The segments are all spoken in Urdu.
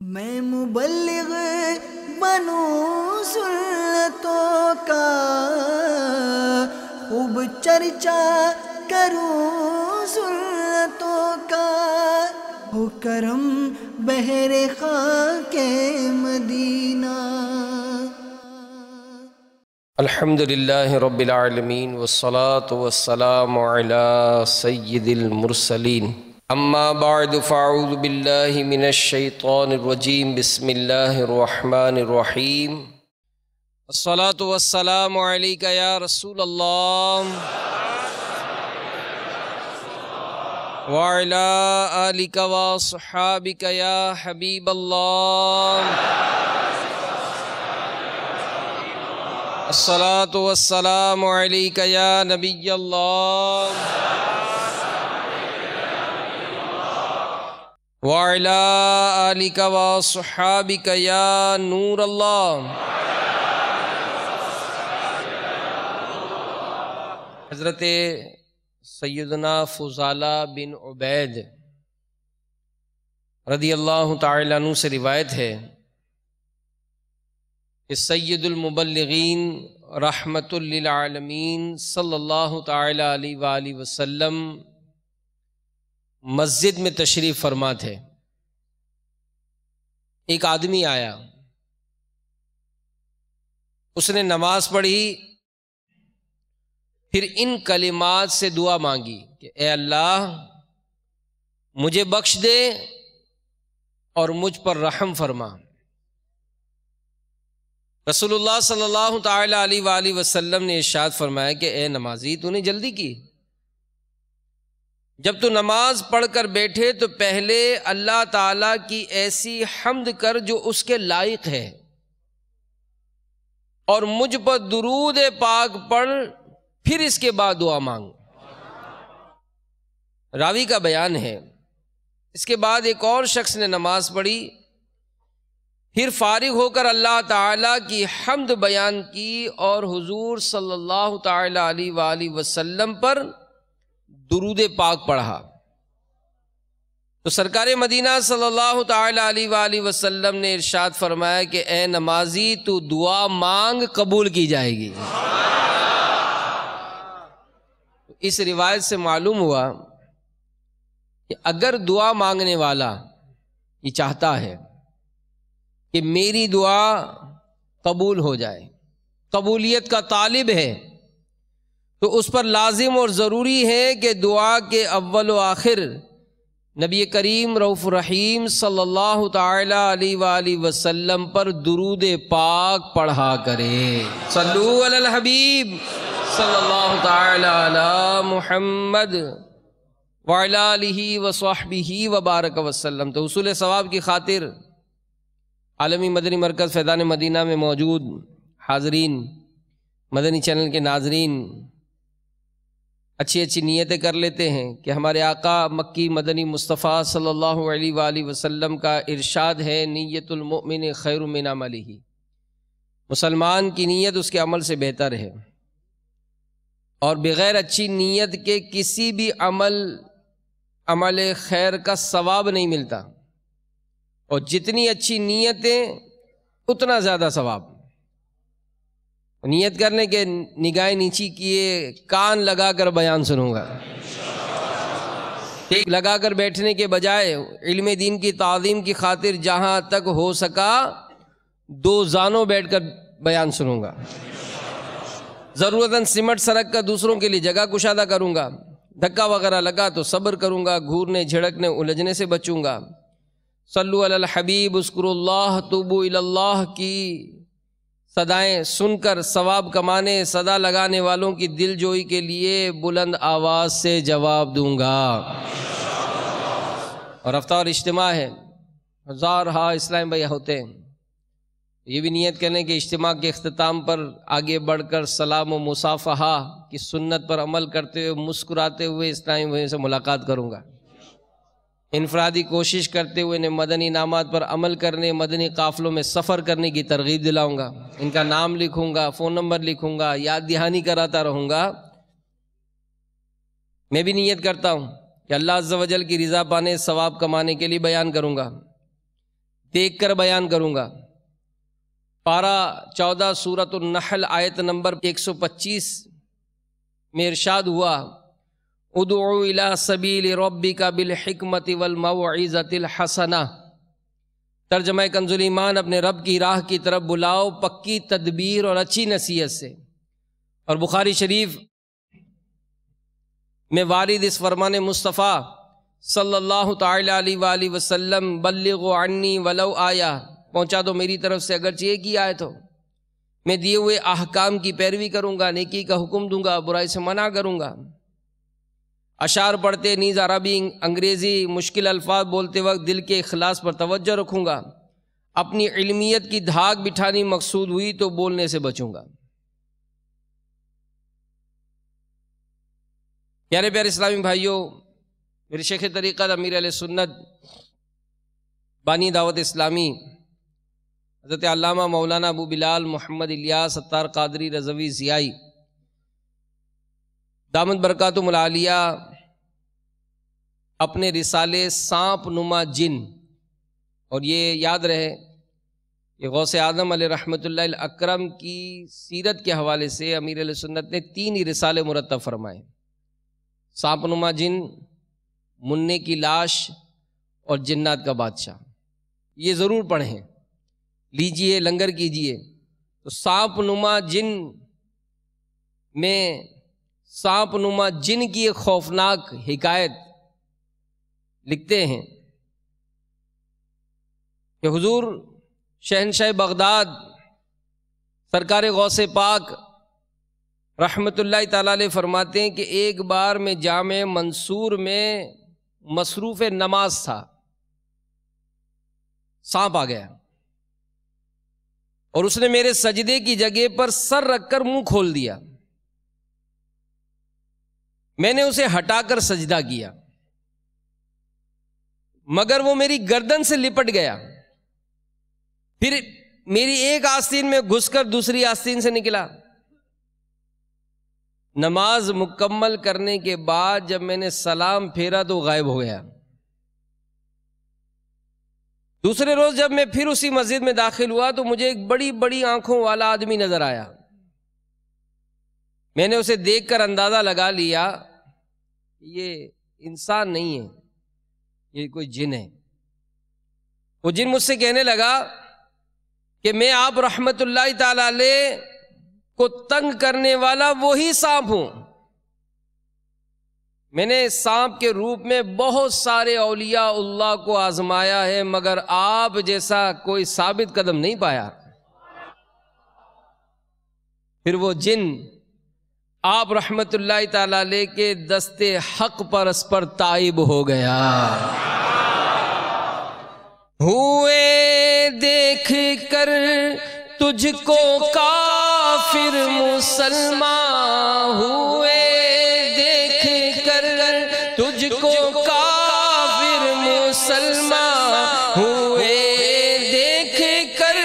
میں مبلغ بنوں سنتوں کا، خوب چرچا کروں سنتوں کا، ہو کرم بحر خاک مدینہ۔ الحمدللہ رب العالمین والصلاة والسلام علی سید المرسلین، اما بعد فاعوذ باللہ من الشیطان الرجیم، بسم اللہ الرحمن الرحیم۔ الصلاة والسلام علیک یا رسول اللہ وعلی آلک واصحابک یا حبیب اللہ۔ الصلاة والسلام علیک یا نبی اللہ وعلی آلک واصحابک یا نور اللہ۔ حضرت سیدنا فضالہ بن عبید رضی اللہ تعالیٰ عنہ سے روایت ہے کہ سید المبلغین رحمت للعالمین صلی اللہ تعالی علیہ وآلہ وسلم مسجد میں تشریف فرما تھے۔ ایک آدمی آیا، اس نے نماز پڑھی، پھر ان کلمات سے دعا مانگی کہ اے اللہ مجھے بخش دے اور مجھ پر رحم فرما۔ رسول اللہ صلی اللہ تعالی علیہ وآلہ وسلم نے ارشاد فرمایا کہ اے نمازی، تو نے جلدی کی؟ جب تو نماز پڑھ کر بیٹھے تو پہلے اللہ تعالیٰ کی ایسی حمد کر جو اس کے لائق ہے، اور مجھ پر درود پاک پڑھ، پھر اس کے بعد دعا مانگ۔ راوی کا بیان ہے، اس کے بعد ایک اور شخص نے نماز پڑھی، پھر فارغ ہو کر اللہ تعالیٰ کی حمد بیان کی اور حضور صلی اللہ تعالیٰ علیہ وآلہ وسلم پر درود پاک پڑھا۔ تو سرکار مدینہ صلی اللہ تعالیٰ علیہ وآلہ وسلم نے ارشاد فرمایا کہ اے نمازی، تو دعا مانگ، قبول کی جائے گی۔ اس روایت سے معلوم ہوا کہ اگر دعا مانگنے والا یہ چاہتا ہے کہ میری دعا قبول ہو جائے، قبولیت کا طالب ہے، تو اس پر لازم اور ضروری ہے کہ دعا کے اول و آخر نبی کریم رؤوف رحیم صلی اللہ تعالی علیہ وآلہ وسلم پر درود پاک پڑھا کرے۔ صلو علی الحبیب صلی اللہ تعالی علی محمد وعلی آلہ وصحبہ وبارک وسلم۔ تو حصول ثواب کی خاطر عالمی مدنی مرکز فیضان مدینہ میں موجود حاضرین، مدنی چینل کے ناظرین اچھی اچھی نیتیں کر لیتے ہیں کہ ہمارے آقا مکی مدنی مصطفیٰ صلی اللہ علیہ وآلہ وسلم کا ارشاد ہے، نیت المؤمن خیر من عملہ، مسلمان کی نیت اس کے عمل سے بہتر ہے، اور بغیر اچھی نیت کے کسی بھی عمل خیر کا ثواب نہیں ملتا، اور جتنی اچھی نیتیں اتنا زیادہ ثواب۔ نیت کرنے کے نگاہیں نیچی کیے، کان لگا کر بیان سنوں گا، ٹیک لگا کر بیٹھنے کے بجائے علم دین کی تعظیم کی خاطر جہاں تک ہو سکا دو زانوں بیٹھ کر بیان سنوں گا، ضرورتاً سمٹ سرک کا دوسروں کے لیے جگہ کشادہ کروں گا، دھکا وغیرہ لگا تو صبر کروں گا، گھورنے جھڑکنے الجھنے سے بچوں گا۔ صلو علی الحبیب اذکروا اللہ توبوا الی اللہ کی صدائیں سن کر ثواب کمانے، صدا لگانے والوں کی دل جوئی کے لیے بلند آواز سے جواب دوں گا۔ اور ہفتہ اور اجتماع ہے، ہزارہا اسلام بھائی ہوتے ہیں، یہ بھی نیت کرنے کے اجتماع کے اختتام پر آگے بڑھ کر سلام و مصافحہ کی سنت پر عمل کرتے ہوئے مسکراتے ہوئے اسلامی بھائیوں سے ملاقات کروں گا۔ انفرادی کوشش کرتے ہوئے انہیں مدنی انعامات پر عمل کرنے، مدنی قافلوں میں سفر کرنے کی ترغیب دلاؤں گا، ان کا نام لکھوں گا، فون نمبر لکھوں گا، یاد دہانی کراتا رہوں گا۔ میں بھی نیت کرتا ہوں کہ اللہ عز و جل کی رضا پانے، ثواب کمانے کے لیے بیان کروں گا۔ دیکھ کر بیان کروں گا۔ پارہ 14 سورۃ النحل آیت نمبر 125 میں ارشاد ہوا ادعو الی سبیل ربک بالحکمۃ والموعظۃ الحسنہ، ترجمہ کنز ایمان، اپنے رب کی راہ کی طرف بلاؤ پکی تدبیر اور اچھی نصیحت سے۔ اور بخاری شریف میں وارد اس فرمان مصطفیٰ صلی اللہ تعالی علیہ وآلہ وسلم بلغوا عنی ولو آیہ، پہنچا دو میری طرف سے اگرچہ ایک ہی آیت ہو، میں دیے ہوئے احکام کی پیروی کروں گا، نیکی کا حکم دوں گا، برائی سے منع کروں گا۔ اشعار پڑھتے نیز عربی انگریزی مشکل الفاظ بولتے وقت دل کے اخلاص پر توجہ رکھوں گا، اپنی علمیت کی دھاک بٹھانی مقصود ہوئی تو بولنے سے بچوں گا۔ پیارے پیارے اسلامی بھائیوں، میرے شیخ طریقت امیر اہل سنت بانی دعوت اسلامی حضرت علامہ مولانا ابو بلال محمد الیاس ستار قادری رضوی ضیائی دامت برکاتہم العالیہ اپنے رسالے سانپ نما جن، اور یہ یاد رہے کہ غوث اعظم علیہ رحمۃ اللہ الاکرم کی سیرت کے حوالے سے امیر اہل سنت نے 3 ہی رسالے مرتب فرمائے، سانپ نما جن، منع کی لاش اور جنات کا بادشاہ۔ یہ ضرور پڑھیں، لیجئے، لنگر کیجئے۔ تو سانپ نما جن میں سانپ نما جن کی ایک خوفناک حکایت لکھتے ہیں کہ حضور شہنشاہ بغداد سرکار غوث پاک رحمت اللہ تعالی علیہ فرماتے ہیں کہ ایک بار میں جامع منصور میں مصروف نماز تھا، سانپ آ گیا اور اس نے میرے سجدے کی جگہ پر سر رکھ کر منہ کھول دیا۔ میں نے اسے ہٹا کر سجدہ کیا مگر وہ میری گردن سے لپٹ گیا، پھر میری ایک آستین میں گھس کر دوسری آستین سے نکلا۔ نماز مکمل کرنے کے بعد جب میں نے سلام پھیرا تو غائب ہو گیا۔ دوسرے روز جب میں پھر اسی مسجد میں داخل ہوا تو مجھے ایک بڑی بڑی آنکھوں والا آدمی نظر آیا۔ میں نے اسے دیکھ کر اندازہ لگا لیا یہ انسان نہیں ہے، یہ کوئی جن ہے۔ وہ جن مجھ سے کہنے لگا کہ میں آپ رحمت اللہ تعالی علیہ کو تنگ کرنے والا وہی سانپ ہوں۔ میں نے سانپ کے روپ میں بہت سارے اولیاء اللہ کو آزمایا ہے مگر آپ جیسا کوئی ثابت قدم نہیں پایا۔ پھر وہ جن آپ رحمت اللہ تعالی علیہ کے دست حق پر اس پر تائب ہو گیا۔ ہوئے دیکھ کر تجھ کو کافر مسلمان، ہوئے دیکھ کر تجھ کو کافر مسلمان، ہوئے دیکھ کر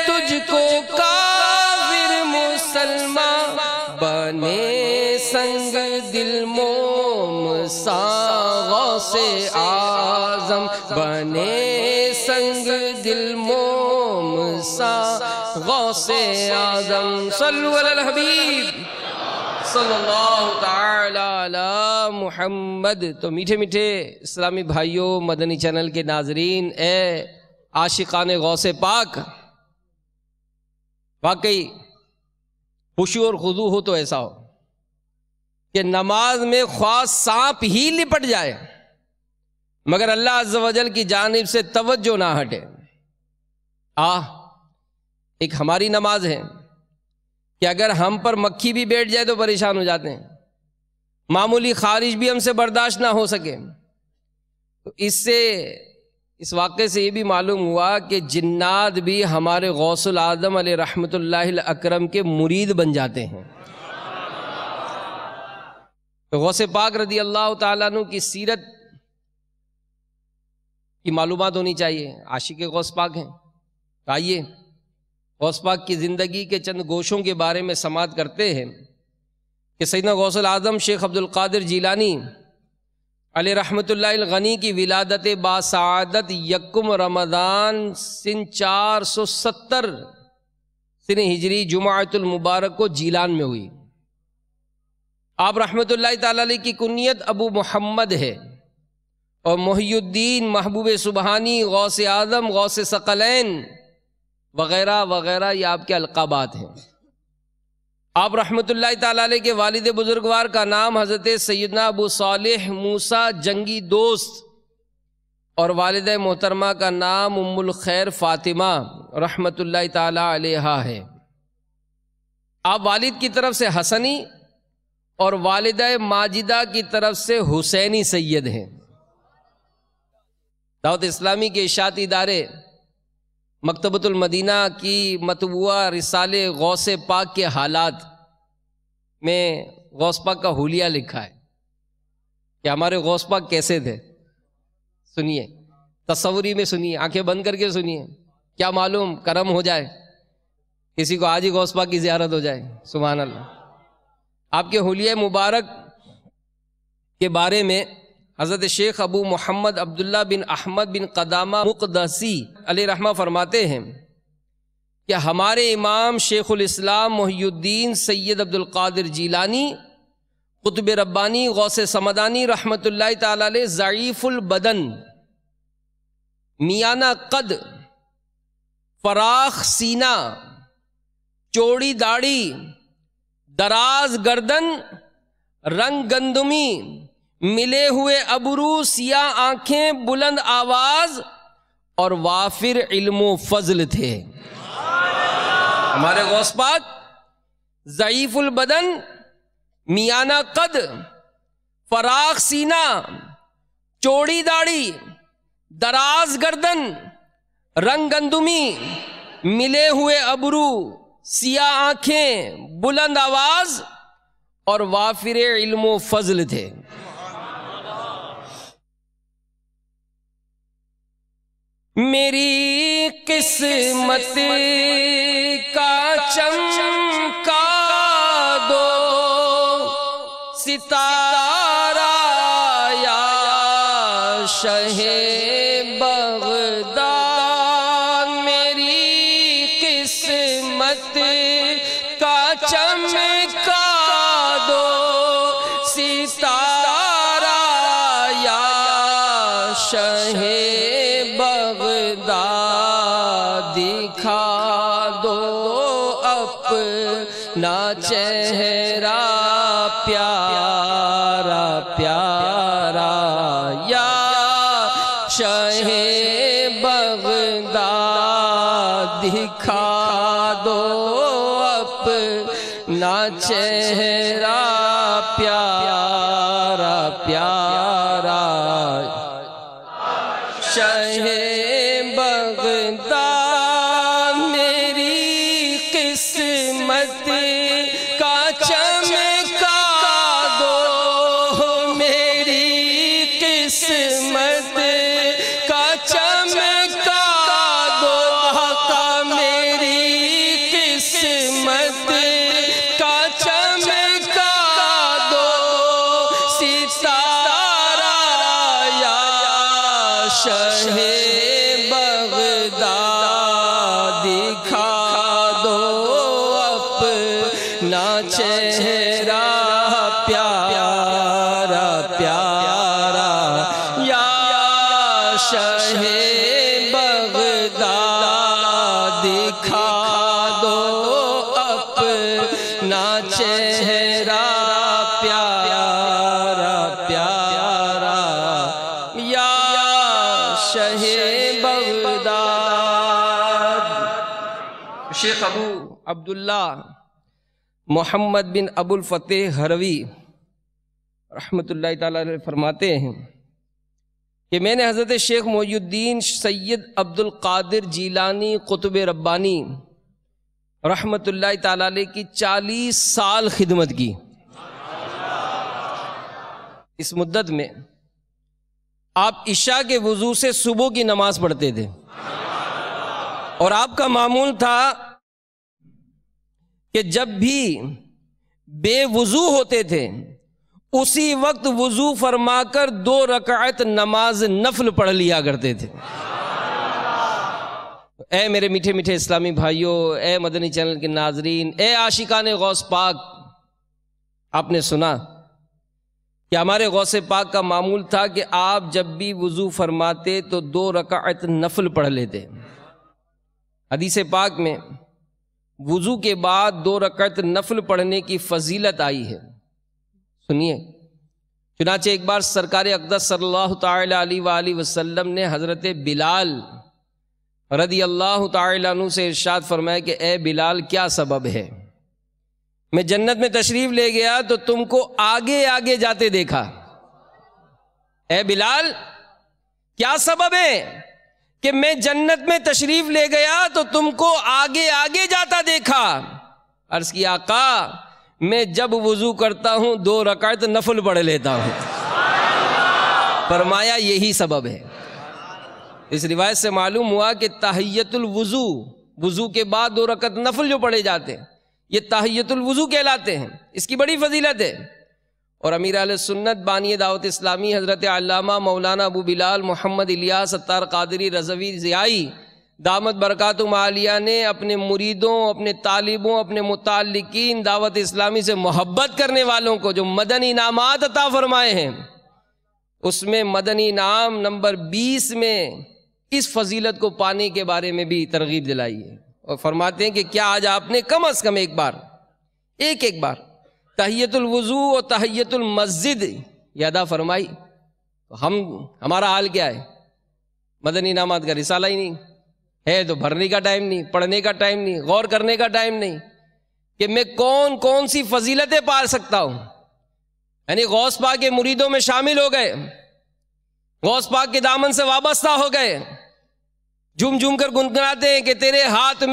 تجھ کو کافر مسلمان، بنے سنگ دل موم سا غوث اعظم، بنے سنگ دل موم سا غوث اعظم۔ صلو علی الحبیب صلی اللہ تعالی علی محمد۔ تو میٹھے میٹھے اسلامی بھائیوں، مدنی چینل کے ناظرین، اے عاشقان غوث پاک، واقعی خشوع اور خضوع ہو تو ایسا ہو کہ نماز میں خواہ سانپ ہی لپٹ جائے مگر اللہ عز و جل کی جانب سے توجہ نہ ہٹے۔ ایک ہماری نماز ہے کہ اگر ہم پر مکھی بھی بیٹھ جائے تو پریشان ہو جاتے ہیں، معمولی خارش بھی ہم سے برداشت نہ ہو سکے۔ تو اس واقعے سے یہ بھی معلوم ہوا کہ جنات بھی ہمارے غوث العظم علیہ رحمت اللہ الاکرم کے مرید بن جاتے ہیں۔ تو غوث پاک رضی اللہ تعالیٰ عنہ کی سیرت کی معلومات ہونی چاہیے۔ عاشق غوث پاک ہیں، آئیے غوث پاک کی زندگی کے چند گوشوں کے بارے میں سماعت کرتے ہیں کہ سیدنا غوث العظم شیخ عبد القادر جیلانی علیہ رحمۃ اللہ الغنی کی ولادت باسعادت یکم رمضان سن 470 سن ہجری جمعۃ المبارک کو جیلان میں ہوئی۔ آپ رحمۃ اللہ تعالی علیہ کی کنیت ابو محمد ہے، اور محی الدین، محبوب سبحانی، غوث اعظم، غوث ثقلین وغیرہ وغیرہ یہ آپ کے القابات ہیں۔ آپ رحمۃ اللہ تعالی علیہ کے والد بزرگوار کا نام حضرت سیدنا ابو صالح موسیٰ جنگی دوست، اور والدہ محترمہ کا نام ام الخیر فاطمہ رحمۃ اللہ تعالی علیہا ہے۔ آپ والد کی طرف سے حسنی اور والدہ ماجدہ کی طرف سے حسینی سید ہیں۔ دعوت اسلامی کے اشاعتی ادارے مکتبۃ المدینہ کی مطبوعہ رسالے غوث پاک کے حالات میں غوث پاک کا حلیہ لکھا ہے کہ ہمارے غوث پاک کیسے تھے۔ سنیے، تصوری میں سنیے، آنکھیں بند کر کے سنیے، کیا معلوم کرم ہو جائے، کسی کو آج ہی غوث پاک کی زیارت ہو جائے۔ سبحان اللہ۔ آپ کے حلیہ مبارک کے بارے میں حضرت شیخ ابو محمد عبداللہ بن احمد بن قدامہ مقدسی علیہ رحمہ فرماتے ہیں کہ ہمارے امام شیخ الاسلام محی الدین سید عبد القادر جیلانی قطب ربانی غوث سمدانی رحمۃ اللہ تعالی علیہ ضعیف البدن، میانہ قد، فراخ سینہ، چوڑی داڑھی، دراز گردن، رنگ گندمی، ملے ہوئے ابرو، سیاہ آنکھیں، بلند آواز اور وافر علم و فضل تھے۔ ہمارے غوث پاک ضعیف البدن، میانہ قد، فراخ سینہ، چوڑی داڑھی، دراز گردن، رنگ گندمی، ملے ہوئے ابرو، سیاہ آنکھیں، بلند آواز اور وافر علم و فضل تھے۔ میری قسمت کا چمکا دو ستارہ یا شہ بغداد، میری قسمت کا چمکا دو ستارہ یا شہ دکھا دو اپنا چہرہ پیارا پیارا یا شہ بغداد، دکھا دو اپنا چہرہ پیارا پیارا شہ بغداد، میری قسمت کا چمکا دو، میری قسمت کا چمکا دو، آقا میری قسمت کا چمکا دو ستارہ یا شہ دکھا دو اپنا چہرہ پیارا پیارا یا شہ بغداد، دکھا دو اپنا چہرہ پیارا پیارا یا شہ بغداد۔ شیخ ابو عبداللہ محمد بن ابو الفتح ہروی رحمۃ اللہ تعالی علیہ فرماتے ہیں کہ میں نے حضرت شیخ محی الدین سید عبد القادر جیلانی قطب ربانی رحمۃ اللہ تعالی علیہ کی 40 سال خدمت کی۔ اس مدت میں آپ عشاء کے وضو سے صبح کی نماز پڑھتے تھے، اور آپ کا معمول تھا کہ جب بھی بے وضو ہوتے تھے اسی وقت وضو فرما کر 2 رکعت نماز نفل پڑھ لیا کرتے تھے۔ اے میرے میٹھے میٹھے اسلامی بھائیوں، اے مدنی چینل کے ناظرین، اے عاشقان غوث پاک، آپ نے سنا کہ ہمارے غوث پاک کا معمول تھا کہ آپ جب بھی وضو فرماتے تو 2 رکعت نفل پڑھ لیتے۔ حدیث پاک میں وضو کے بعد 2 رکعت نفل پڑھنے کی فضیلت آئی ہے، سنیے۔ چنانچہ ایک بار سرکار اقدس صلی اللہ تعالی علیہ وآلہ وسلم نے حضرت بلال رضی اللہ تعالی عنہ سے ارشاد فرمایا کہ اے بلال، کیا سبب ہے؟ میں جنت میں تشریف لے گیا تو تم کو آگے آگے جاتے دیکھا۔ اے بلال، کیا سبب ہے کہ میں جنت میں تشریف لے گیا تو تم کو آگے آگے جاتا دیکھا؟ عرض کی آقا، میں جب وضو کرتا ہوں 2 رکعت نفل پڑھ لیتا ہوں۔ فرمایا یہی سبب ہے۔ اس روایت سے معلوم ہوا کہ تحیۃ الوضو، وضو کے بعد 2 رکعت نفل جو پڑھے جاتے ہیں، یہ تحیۃ الوضو کہلاتے ہیں، اس کی بڑی فضیلت ہے۔ اور امیر اہل سنت بانی دعوت اسلامی حضرت علامہ مولانا ابو بلال محمد الیاس ستار قادری رضوی ضیائی دامت برکاتہم عالیہ نے اپنے مریدوں، اپنے طالبوں، اپنے متعلقین، دعوت اسلامی سے محبت کرنے والوں کو جو مدنی انعامات عطا فرمائے ہیں، اس میں مدنی انعام نمبر 20 میں اس فضیلت کو پانے کے بارے میں بھی ترغیب دلائی ہے، اور فرماتے ہیں کہ کیا آج آپ نے کم از کم ایک بار تحیۃ الوضو اور تحیۃ المسجد یہ ادا فرمائی؟ تو ہمارا حال کیا ہے؟ مدنی انعامات کا رسالہ ہی نہیں ہے، تو بھرنے کا ٹائم نہیں، پڑھنے کا ٹائم نہیں، غور کرنے کا ٹائم نہیں کہ میں کون کون سی فضیلتیں پا سکتا ہوں۔ یعنی غوث پاک کے مریدوں میں شامل ہو گئے، غوث پاک کے دامن سے وابستہ ہو گئے، جھوم جھوم کر گنگناتے ہیں کہ تیرے ہاتھ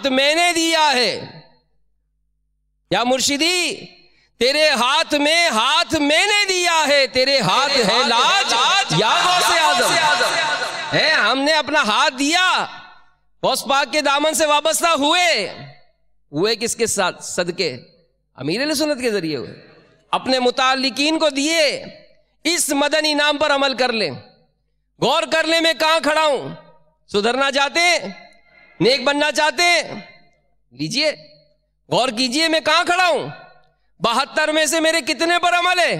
میں نے دیا ہے، یا مرشدی تیرے ہاتھ میں نے دیا ہے، تیرے ہاتھ ہے لاج یا غوث اعظم ہے، ہم نے اپنا ہاتھ دیا، غوث پاک کے دامن سے وابستہ ہوئے کس کے ساتھ؟ صدقے امیر اہل سنت کے ذریعے ہوئے، اپنے متعلقین کو دیے۔ اس مدنی نام پر عمل کر لیں، غور کر لیں میں کہاں کھڑا ہوں، سدھرنا چاہتے ہیں، نیک بننا چاہتے ہیں، لیجئے غور کیجئے میں کہاں کھڑا ہوں، 72 میں سے میرے کتنے پر عمل ہے؟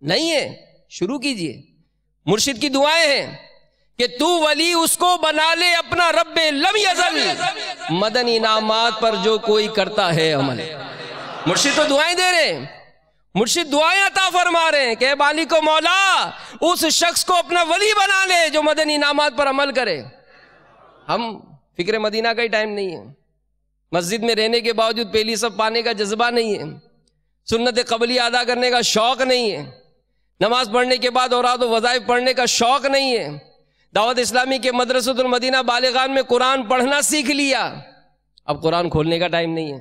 نہیں ہے، شروع کیجئے۔ مرشد کی دعائیں ہیں کہ تو ولی اس کو بنا لے اپنا رب لم یزل، مدنی انعامات پر جو کوئی کرتا ہے عمل۔ مرشد تو دعائیں دے رہے ہیں، مرشد دعائیں عطا فرما رہے ہیں کہ اے مالک و مولا اس شخص کو اپنا ولی بنا لے جو مدنی انعامات پر عمل کرے۔ ہم فکر مدینہ کا ہی ٹائم نہیں ہے، مسجد میں رہنے کے باوجود پہلی صف پانے کا جذبہ نہیں ہے، سنت قبلی ادا کرنے کا شوق نہیں ہے، نماز پڑھنے کے بعد اوراد و وظائف پڑھنے کا شوق نہیں ہے، دعوت اسلامی کے مدرسۃ المدینہ بالغان میں قرآن پڑھنا سیکھ لیا، اب قرآن کھولنے کا ٹائم نہیں ہے۔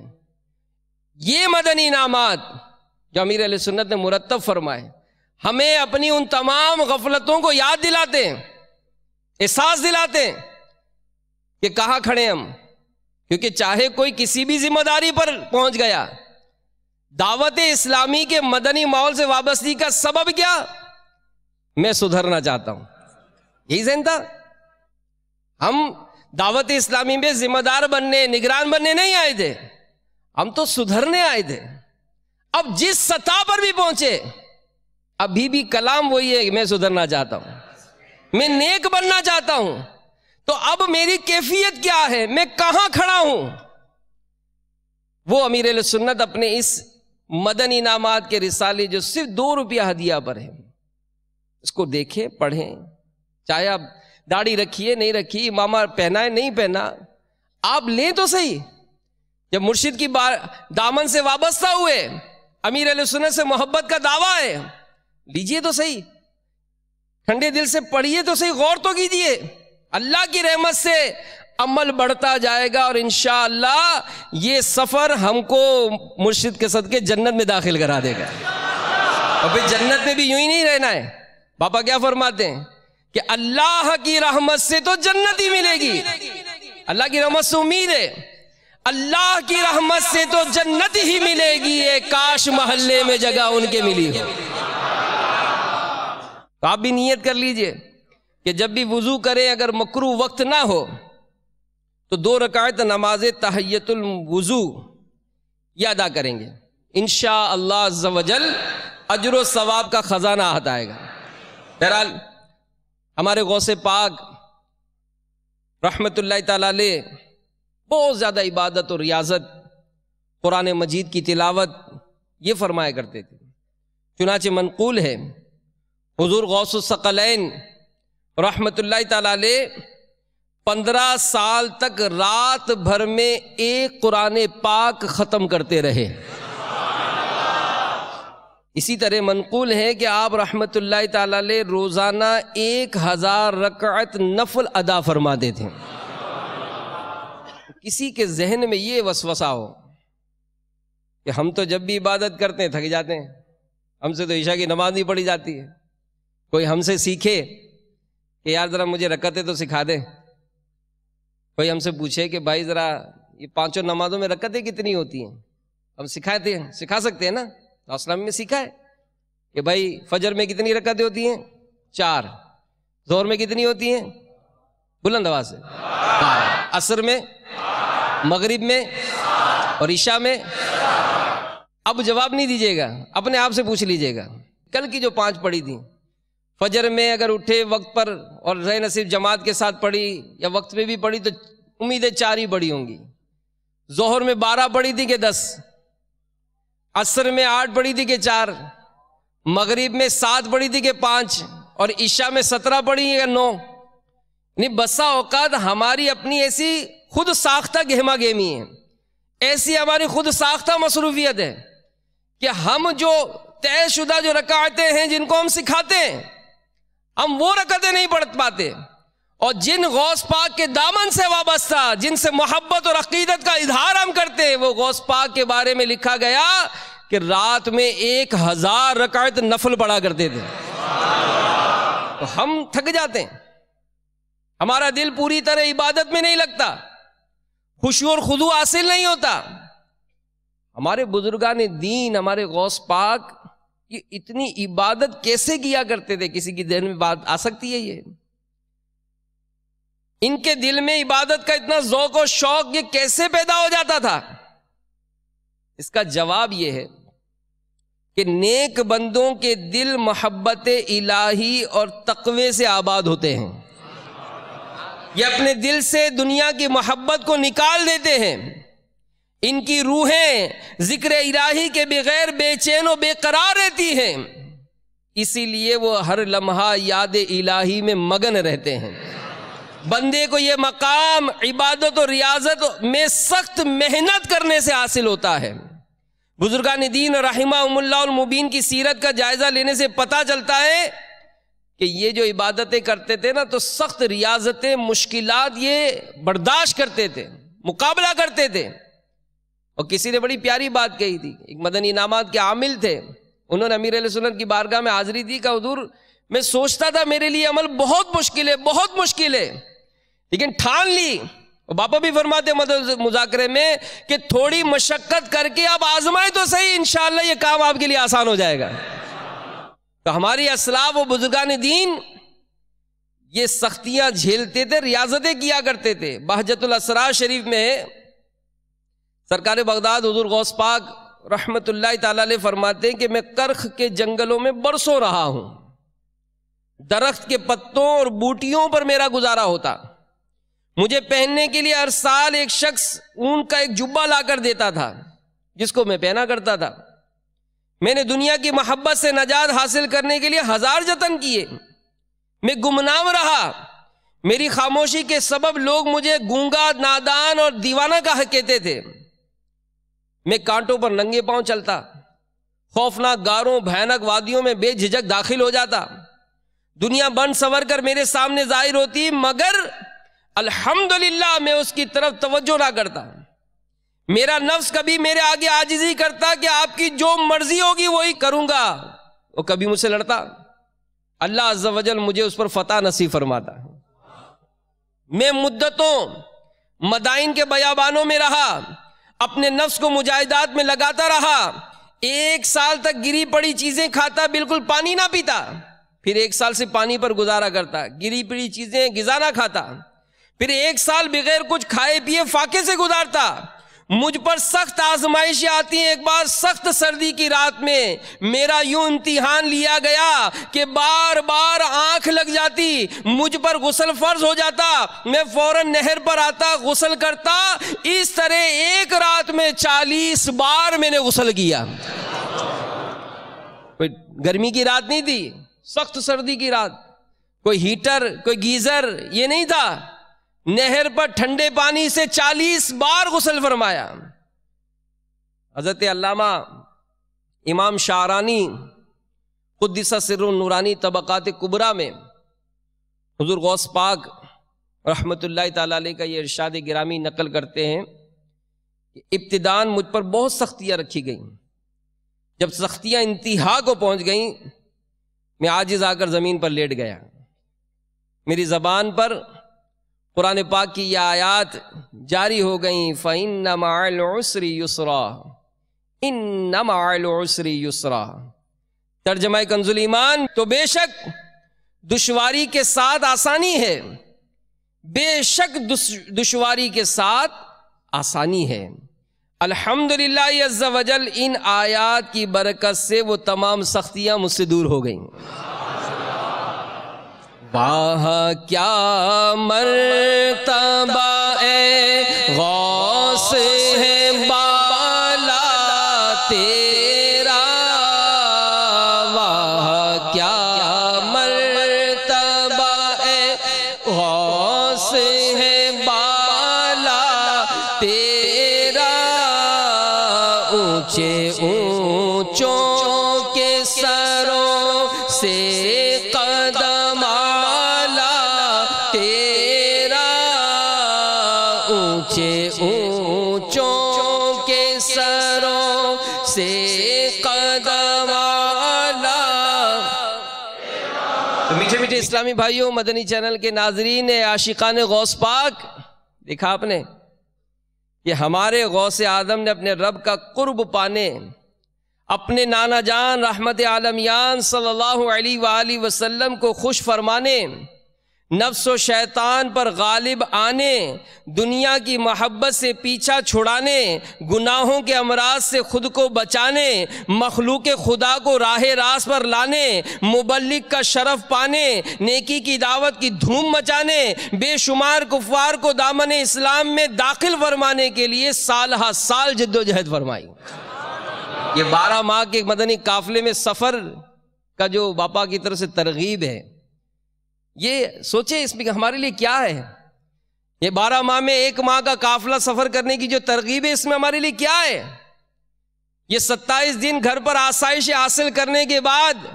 یہ مدنی انعامات جو امیر اہل سنت نے مرتب فرمائے ہمیں اپنی ان تمام غفلتوں کو یاد دلاتے ہیں، احساس دلاتے ہیں کہ کہاں کھڑے ہم، کیونکہ چاہے کوئی کسی بھی ذمہ داری پر پہنچ گیا، دعوت اسلامی کے مدنی ماحول سے وابستگی کا سبب کیا؟ میں سدھرنا چاہتا ہوں، یہی ذہن تھا۔ ہم دعوت اسلامی میں ذمہ دار بننے، نگران بننے نہیں آئے تھے، ہم تو سدھرنے آئے تھے۔ اب جس سطح پر بھی پہنچے ابھی بھی کلام وہی ہے کہ میں سدھرنا چاہتا ہوں، میں نیک بننا چاہتا ہوں، تو اب میری کیفیت کیا ہے، میں کہاں کھڑا ہوں؟ وہ امیر اہل سنت اپنے اس مدنی انعامات کے رسالے جو صرف 2 روپیہ ہدیہ پر ہے، اس کو دیکھیں، پڑھیں، چاہے آپ داڑھی رکھیے نہیں رکھی، امامہ پہنا ہے نہیں پہنا، آپ لیں تو صحیح۔ جب مرشد کی دامن سے وابستہ ہوئے، امیر اہل سنت سے محبت کا دعویٰ ہے، لیجئے تو صحیح، ٹھنڈے دل سے پڑھیے تو صحیح، غور تو کیجئے، اللہ کی رحمت سے عمل بڑھتا جائے گا، اور انشاءاللہ یہ سفر ہم کو مرشد کے صدقے جنت میں داخل کرا دے گا۔ اور پھر جنت میں بھی یوں ہی نہیں رہنا ہے، پاپا کیا فرماتے ہیں کہ اللہ کی رحمت سے تو جنت ہی ملے گی، اللہ کی رحمت سے امید ہے، اللہ کی رحمت سے تو جنت ہی ملے گی، کاش محلے میں جگہ ان کے ملی ہو۔ تو آپ بھی نیت کر لیجئے کہ جب بھی وضو کریں اگر مکروہ وقت نہ ہو تو 2 رکعت نماز تحیۃ الوضو یہ ادا کریں گے، انشاءاللہ عز و جل اجر و ثواب کا خزانہ ہاتھ آئے گا۔ بہرحال ہمارے غوث پاک رحمت اللہ تعالی علیہ بہت زیادہ عبادت اور ریاضت، قرآن مجید کی تلاوت یہ فرمایا کرتے تھے۔ چنانچہ منقول ہے حضور غوث الثقلین رحمت اللہ تعالی علیہ 15 سال تک رات بھر میں ایک قرآن پاک ختم کرتے رہے۔ اسی طرح منقول ہے کہ آپ رحمت اللہ تعالی علیہ روزانہ 1000 رکعت نفل ادا فرماتے تھے۔ کسی کے ذہن میں یہ وسوسہ ہو کہ ہم تو جب بھی عبادت کرتے ہیں تھک جاتے ہیں، ہم سے تو عشاء کی نماز نہیں پڑھی جاتی ہے، کوئی ہم سے سیکھے کہ یار ذرا مجھے رکعتیں تو سکھا دے، کوئی ہم سے پوچھے کہ بھائی ذرا یہ 5 نمازوں میں رکعتیں کتنی ہوتی ہیں، ہم سکھا سکتے ہیں نا۔ اسلام میں سیکھا ہے کہ بھائی فجر میں کتنی رکعتیں ہوتی ہیں، 4، ظہر میں کتنی ہوتی ہیں، بلند آواز سے، عصر میں، مغرب میں اور عشاء میں۔ اب جواب نہیں دیجیے گا، اپنے آپ سے پوچھ لیجیے گا کل کی جو 5 پڑھی تھی، فجر میں اگر اٹھے وقت پر اور رہے نصیب جماعت کے ساتھ پڑھی یا وقت میں بھی پڑھی تو امید ہے 4 ہی پڑھی ہوں گی۔ ظہر میں 12 پڑھی تھی کہ 10، عصر میں 8 پڑھی تھی کہ 4، مغرب میں 7 پڑھی تھی کہ 5 اور عشاء میں 17 پڑھی یا 9۔ یعنی بسا اوقات ہماری اپنی ایسی خود ساختہ گہما گہمی ہے، ایسی ہماری خود ساختہ مصروفیت ہے کہ ہم جو طے شدہ جو رکعتیں ہیں جن کو ہم سکھاتے ہیں ہم وہ رکعتیں نہیں پڑھ پاتے، اور جن غوث پاک کے دامن سے وابستہ، جن سے محبت اور عقیدت کا اظہار ہم کرتے ہیں، وہ غوث پاک کے بارے میں لکھا گیا کہ رات میں 1000 رکعت نفل پڑھا کرتے تھے۔ تو ہم تھک جاتے ہیں، ہمارا دل پوری طرح عبادت میں نہیں لگتا، خشوع اور خضوع حاصل نہیں ہوتا۔ ہمارے بزرگان دین، ہمارے غوث پاک یہ اتنی عبادت کیسے کیا کرتے تھے؟ کسی کی ذہن میں بات آ سکتی ہے یہ؟ ان کے دل میں عبادت کا اتنا ذوق و شوق یہ کیسے پیدا ہو جاتا تھا؟ اس کا جواب یہ ہے کہ نیک بندوں کے دل محبت الہی اور تقوی سے آباد ہوتے ہیں، یہ اپنے دل سے دنیا کی محبت کو نکال دیتے ہیں، ان کی روحیں ذکر الہی کے بغیر بے چین و بے قرار رہتی ہیں، اسی لیے وہ ہر لمحہ یاد الہی میں مگن رہتے ہیں۔ بندے کو یہ مقام عبادت و ریاضت میں سخت محنت کرنے سے حاصل ہوتا ہے۔ بزرگان دین رحمہم اللہ المبین کی سیرت کا جائزہ لینے سے پتہ چلتا ہے کہ یہ جو عبادتیں کرتے تھے نا تو سخت ریاضتیں، مشکلات یہ برداشت کرتے تھے، مقابلہ کرتے تھے۔ اور کسی نے بڑی پیاری بات کہی تھی، ایک مدنی انعامات کے عامل تھے، انہوں نے امیر علیہ سنت کی بارگاہ میں حاضری دی کہ حضور میں سوچتا تھا میرے لیے عمل بہت مشکل ہے، بہت مشکل ہے، لیکن ٹھان لی۔ اور باپا بھی فرماتے مذاکرے میں کہ تھوڑی مشقت کر کے آپ آزمائے تو صحیح، انشاءاللہ یہ کام آپ کے لیے آسان ہو جائے گا۔ تو ہماری اسلاف و بزرگان دین یہ سختیاں جھیلتے تھے، ریاضتیں کیا کرتے تھے۔ بہجت الاسرار شریف میں سرکار بغداد حضور غوث پاک رحمت اللہ تعالی علیہ فرماتے ہیں کہ میں کرخ کے جنگلوں میں برسوں رہا ہوں، درخت کے پتوں اور بوٹیوں پر میرا گزارا ہوتا، مجھے پہننے کے لیے ہر سال ایک شخص اون کا ایک جبہ لا کر دیتا تھا جس کو میں پہنا کرتا تھا۔ میں نے دنیا کی محبت سے نجات حاصل کرنے کے لیے 1000 جتن کیے، میں گمنام رہا، میری خاموشی کے سبب لوگ مجھے گونگا، نادان اور دیوانہ کہتے تھے۔ میں کانٹوں پر ننگے پاؤں چلتا، خوفناک غاروں، بھیانک وادیوں میں بے جھجک داخل ہو جاتا، دنیا بن سنور کر میرے سامنے ظاہر ہوتی، مگر الحمدللہ میں اس کی طرف توجہ نہ کرتا۔ میرا نفس کبھی میرے آگے عاجزی کرتا کہ آپ کی جو مرضی ہوگی وہی کروں گا، وہ کبھی مجھ سے لڑتا، اللہ عز و جل مجھے اس پر فتح نصیب فرماتا۔ میں مدتوں مدائن کے بیابانوں میں رہا، اپنے نفس کو مجاہدات میں لگاتا رہا، 1 سال تک گری پڑی چیزیں کھاتا، بالکل پانی نہ پیتا، پھر 1 سال سے پانی پر گزارا کرتا، گری پڑی چیزیں غذا نہ کھاتا، پھر 1 سال بغیر کچھ کھائے پیے فاقے سے گزارتا۔ مجھ پر سخت آزمائشیں آتی ہیں، ایک بار سخت سردی کی رات میں میرا یوں امتحان لیا گیا کہ بار بار آنکھ لگ جاتی، مجھ پر غسل فرض ہو جاتا، میں فوراً نہر پر آتا، غسل کرتا، اس طرح ایک رات میں 40 بار میں نے غسل کیا۔ کوئی گرمی کی رات نہیں تھی، سخت سردی کی رات، کوئی ہیٹر کوئی گیزر یہ نہیں تھا، نہر پر ٹھنڈے پانی سے 40 بار غسل فرمایا۔ حضرت علامہ امام شعرانی قدس سر النورانی طبقات کبریٰ میں حضور غوث پاک رحمت اللہ تعالی علیہ کا یہ ارشاد گرامی نقل کرتے ہیں کہ ابتداً مجھ پر بہت سختیاں رکھی گئیں، جب سختیاں انتہا کو پہنچ گئیں میں عاجز آ کر زمین پر لیٹ گیا، میری زبان پر قرآن پاک کی یہ آیات جاری ہو گئیں، فَإِنَّ مَعَ الْعُسْرِ يُسْرًا إِنَّ مَعَ الْعُسْرِ يُسْرًا۔ ترجمہ کنز الایمان، تو بے شک دشواری کے ساتھ آسانی ہے، بے شک دشواری کے ساتھ آسانی ہے۔ الحمدللہ عز وجل ان آیات کی برکت سے وہ تمام سختیاں مجھ سے دور ہو گئیں۔ واہ کیا مرتبہ اے غوث ہے بالا تیرا، واہ کیا مرتبہ اے غوث ہے بالا تیرا، اونچے اونچوں کے سروں سے قدم اعلیٰ تیرا، اونچے اونچوں کے سروں سے قدم اعلیٰ۔ تو میٹھے میٹھے اسلامی بھائیوں، مدنی چینل کے ناظرین، عاشقان غوث پاک، دیکھا آپ نے کہ ہمارے غوث اعظم نے اپنے رب کا قرب پانے، اپنے نانا جان رحمت عالمیان صلی اللہ علیہ وآلہ وسلم کو خوش فرمانے، نفس و شیطان پر غالب آنے، دنیا کی محبت سے پیچھا چھڑانے، گناہوں کے امراض سے خود کو بچانے، مخلوق خدا کو راہ راست پر لانے، مبلغ کا شرف پانے، نیکی کی دعوت کی دھوم مچانے، بے شمار کفار کو دامن اسلام میں داخل فرمانے کے لیے سال ہا سال جد و جہد فرمائی۔ یہ 12 ماہ کے مدنی قافلے میں سفر کا جو باپا کی طرف سے ترغیب ہے، یہ سوچے اس میں ہمارے لیے کیا ہے۔ یہ 12 ماہ میں 1 ماہ کا قافلہ سفر کرنے کی جو ترغیب ہے، اس میں ہمارے لیے کیا ہے۔ یہ 27 دن گھر پر آسائش حاصل کرنے کے بعد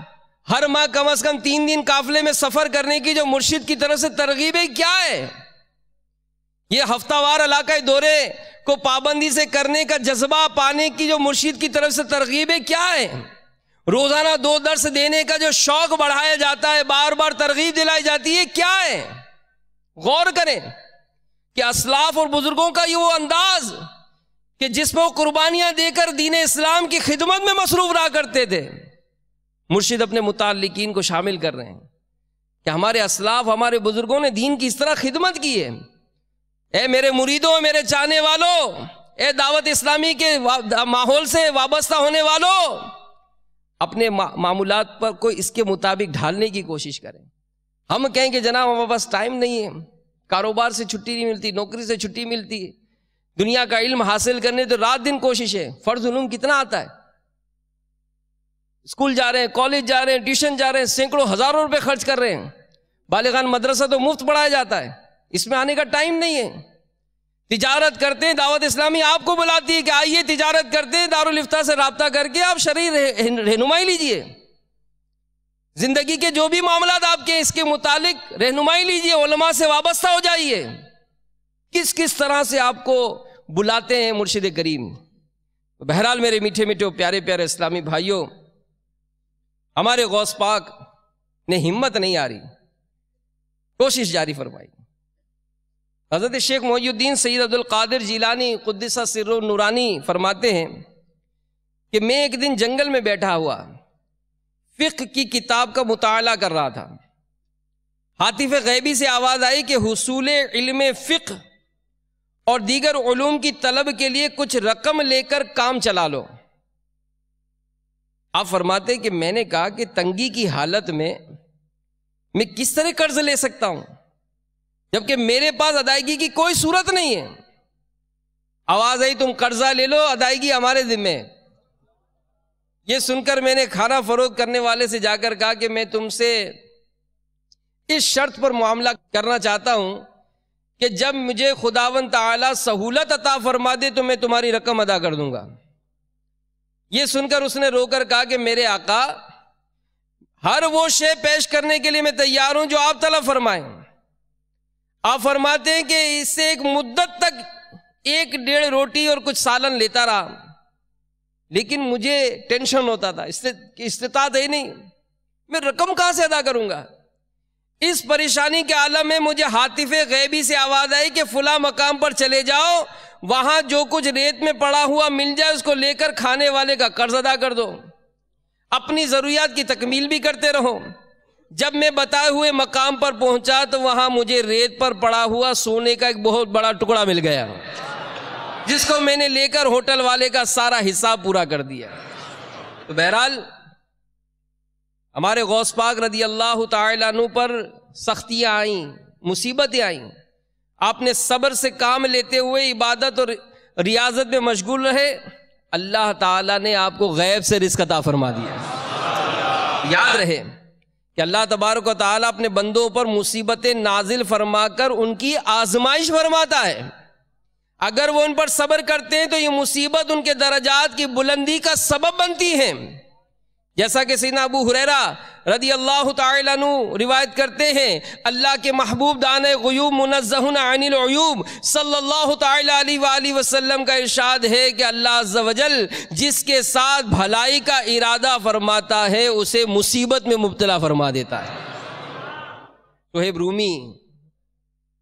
ہر ماہ کم از کم 3 دن قافلے میں سفر کرنے کی جو مرشد کی طرف سے ترغیب ہے، کیا ہے۔ یہ ہفتہ وار علاقہ دورے کو پابندی سے کرنے کا جذبہ پانے کی جو مرشد کی طرف سے ترغیب ہے، کیا ہے۔ روزانہ 2 درس دینے کا جو شوق بڑھایا جاتا ہے، بار بار ترغیب دلائی جاتی ہے، کیا ہے۔ غور کریں کہ اسلاف اور بزرگوں کا یہ وہ انداز کہ جس میں وہ قربانیاں دے کر دین اسلام کی خدمت میں مصروف رہا کرتے تھے، مرشد اپنے متعلقین کو شامل کر رہے ہیں کہ ہمارے اسلاف، ہمارے بزرگوں نے دین کی اس طرح خدمت کی ہے۔ اے میرے مریدوں، میرے چاہنے والوں، اے دعوت اسلامی کے ماحول سے وابستہ ہونے والوں، اپنے معمولات پر کوئی اس کے مطابق ڈھالنے کی کوشش کریں۔ ہم کہیں کہ جناب ہمارے پاس ٹائم نہیں ہے، کاروبار سے چھٹی نہیں ملتی، نوکری سے چھٹی ملتی ہے، دنیا کا علم حاصل کرنے تو رات دن کوشش ہے۔ فرض علوم کتنا آتا ہے، اسکول جا رہے ہیں، کالج جا رہے ہیں، ٹیوشن جا رہے ہیں، سینکڑوں ہزاروں روپے خرچ کر رہے ہیں، بالغان مدرسہ تو مفت پڑھایا جاتا ہے، اس میں آنے کا ٹائم نہیں ہے۔ تجارت کرتے ہیں، دعوت اسلامی آپ کو بلاتی ہے کہ آئیے تجارت کرتے ہیں، دارالفتہ سے رابطہ کر کے آپ شرعی رہنمائی لیجئے، زندگی کے جو بھی معاملات آپ کے اس کے متعلق رہنمائی لیجئے، علماء سے وابستہ ہو جائیے۔ کس کس طرح سے آپ کو بلاتے ہیں مرشد کریم۔ بہرحال میرے میٹھے میٹھے پیارے پیارے اسلامی بھائیوں، ہمارے غوث پاک نے ہمت نہیں آ رہی، کوشش جاری فرمائی۔ حضرت شیخ محی الدین سید عبد القادر جیلانی قدس سرہ نورانی فرماتے ہیں کہ میں ایک دن جنگل میں بیٹھا ہوا فقہ کی کتاب کا مطالعہ کر رہا تھا، ہاتف غیبی سے آواز آئی کہ حصول علم فقہ اور دیگر علوم کی طلب کے لیے کچھ رقم لے کر کام چلا لو۔ آپ فرماتے ہیں کہ میں نے کہا کہ تنگی کی حالت میں کس طرح قرض لے سکتا ہوں جبکہ میرے پاس ادائیگی کی کوئی صورت نہیں ہے۔ آواز آئی تم قرضہ لے لو، ادائیگی ہمارے ذمہ ہے۔ یہ سن کر میں نے کھانا فروخت کرنے والے سے جا کر کہا کہ میں تم سے اس شرط پر معاملہ کرنا چاہتا ہوں کہ جب مجھے خداوند تعالی سہولت عطا فرما دے تو میں تمہاری رقم ادا کر دوں گا۔ یہ سن کر اس نے رو کر کہا کہ میرے آقا، ہر وہ شے پیش کرنے کے لیے میں تیار ہوں جو آپ طلب فرمائیں۔ آپ فرماتے ہیں کہ اس سے ایک مدت تک 1-1.5 روٹی اور کچھ سالن لیتا رہا، لیکن مجھے ٹینشن ہوتا تھا، استطاعت ہے نہیں، میں رقم کہاں سے ادا کروں گا۔ اس پریشانی کے عالم میں مجھے ہاتف غیبی سے آواز آئی کہ فلاں مقام پر چلے جاؤ، وہاں جو کچھ ریت میں پڑا ہوا مل جائے اس کو لے کر کھانے والے کا قرض ادا کر دو، اپنی ضروریات کی تکمیل بھی کرتے رہو۔ جب میں بتائے ہوئے مقام پر پہنچا تو وہاں مجھے ریت پر پڑا ہوا سونے کا ایک بہت بڑا ٹکڑا مل گیا، جس کو میں نے لے کر ہوٹل والے کا سارا حساب پورا کر دیا۔ تو بہرحال ہمارے غوث پاک رضی اللہ تعالی عنہ پر سختیاں آئیں، مصیبتیں آئیں، آپ نے صبر سے کام لیتے ہوئے عبادت اور ریاضت میں مشغول رہے، اللہ تعالیٰ نے آپ کو غیب سے رزق عطا فرما دیا۔ یاد رہے کہ اللہ تبارک و تعالیٰ اپنے بندوں پر مصیبتیں نازل فرما کر ان کی آزمائش فرماتا ہے، اگر وہ ان پر صبر کرتے ہیں تو یہ مصیبت ان کے درجات کی بلندی کا سبب بنتی ہے، جیسا کہ سیدنا ابو ہریرہ رضی اللہ تعالی عنہ روایت کرتے ہیں، اللہ کے محبوب دانے غیوب منزہ عن العیوب صلی اللہ تعالی علیہ وآلہ وسلم کا ارشاد ہے کہ اللہ عز و جل جس کے ساتھ بھلائی کا ارادہ فرماتا ہے اسے مصیبت میں مبتلا فرما دیتا ہے۔ صہیب رومی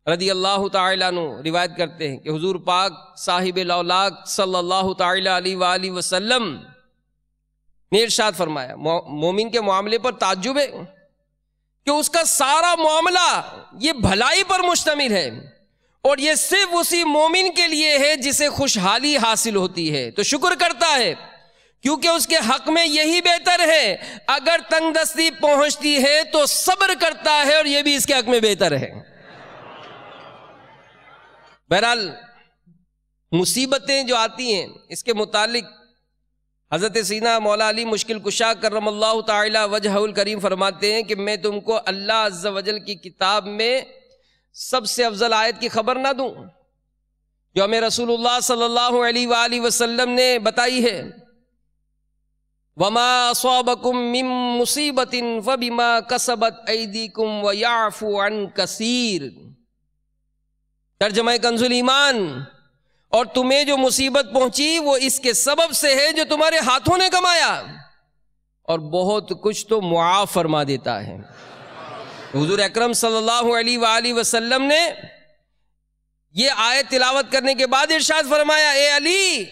رضی اللہ تعالی عنہ روایت کرتے ہیں کہ حضور پاک صاحب الاولاق صلی اللہ تعالی علیہ وآلہ وسلم نے ارشاد فرمایا، مومن کے معاملے پر تعجب ہے کہ اس کا سارا معاملہ یہ بھلائی پر مشتمل ہے، اور یہ صرف اسی مومن کے لیے ہے جسے خوشحالی حاصل ہوتی ہے تو شکر کرتا ہے، کیونکہ اس کے حق میں یہی بہتر ہے، اگر تنگ دستی پہنچتی ہے تو صبر کرتا ہے اور یہ بھی اس کے حق میں بہتر ہے۔ بہرحال مصیبتیں جو آتی ہیں اس کے متعلق حضرت سیدنا مولا علی مشکل کشا کرم اللہ تعالی وجہہ الکریم فرماتے ہیں کہ میں تم کو اللہ عز و جل کی کتاب میں سب سے افضل آیت کی خبر نہ دوں جو ہمیں رسول اللہ صلی اللہ علیہ وآلہ وسلم نے بتائی ہے، وما اصابکم من مصیبت فبما کسبت ایدیکم ویعفو عن کثیر۔ ترجمہ کنز الایمان، اور تمہیں جو مصیبت پہنچی وہ اس کے سبب سے ہے جو تمہارے ہاتھوں نے کمایا، اور بہت کچھ تو معاف فرما دیتا ہے۔ حضور اکرم صلی اللہ علیہ وآلہ وسلم نے یہ آیت تلاوت کرنے کے بعد ارشاد فرمایا، اے علی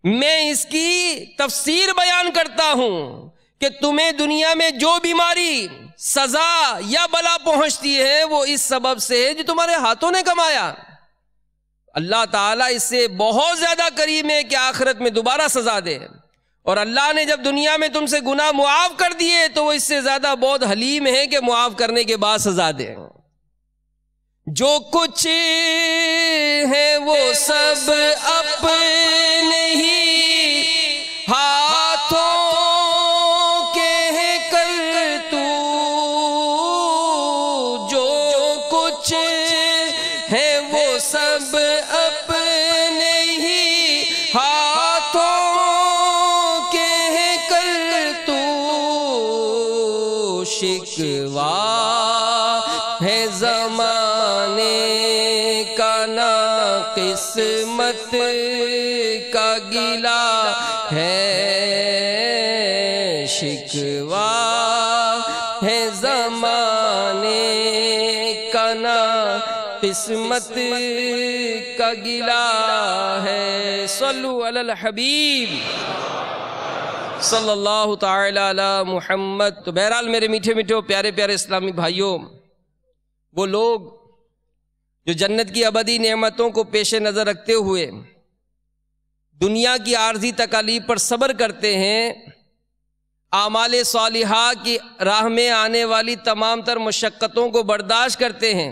میں اس کی تفسیر بیان کرتا ہوں کہ تمہیں دنیا میں جو بیماری، سزا یا بلا پہنچتی ہے وہ اس سبب سے ہے جو تمہارے ہاتھوں نے کمایا۔ اللہ تعالیٰ اس سے بہت زیادہ قریب ہے کہ آخرت میں دوبارہ سزا دے، اور اللہ نے جب دنیا میں تم سے گناہ معاف کر دیے تو وہ اس سے زیادہ بہت حلیم ہے کہ معاف کرنے کے بعد سزا دے۔ جو کچھ ہے وہ سب اپنے ہی ہاتھوں کے کر تو، جو کچھ ہے وہ سب اپنے ہی ہاتھوں کے کر تو، شکوہ ہے زمانے کا نہ قسمت کا گلا ہے، شکوہ ہے زمانے کا نہ قسمت کا گلا ہے، صلو علی الحبیب صلی اللہ تعالی علی محمد۔ تو بہرحال میرے میٹھے میٹھے پیارے پیارے اسلامی بھائیوں، وہ لوگ جو جنت کی ابدی نعمتوں کو پیش نظر رکھتے ہوئے دنیا کی عارضی تکالیف پر صبر کرتے ہیں، اعمال صالحہ کی راہ میں آنے والی تمام تر مشقتوں کو برداشت کرتے ہیں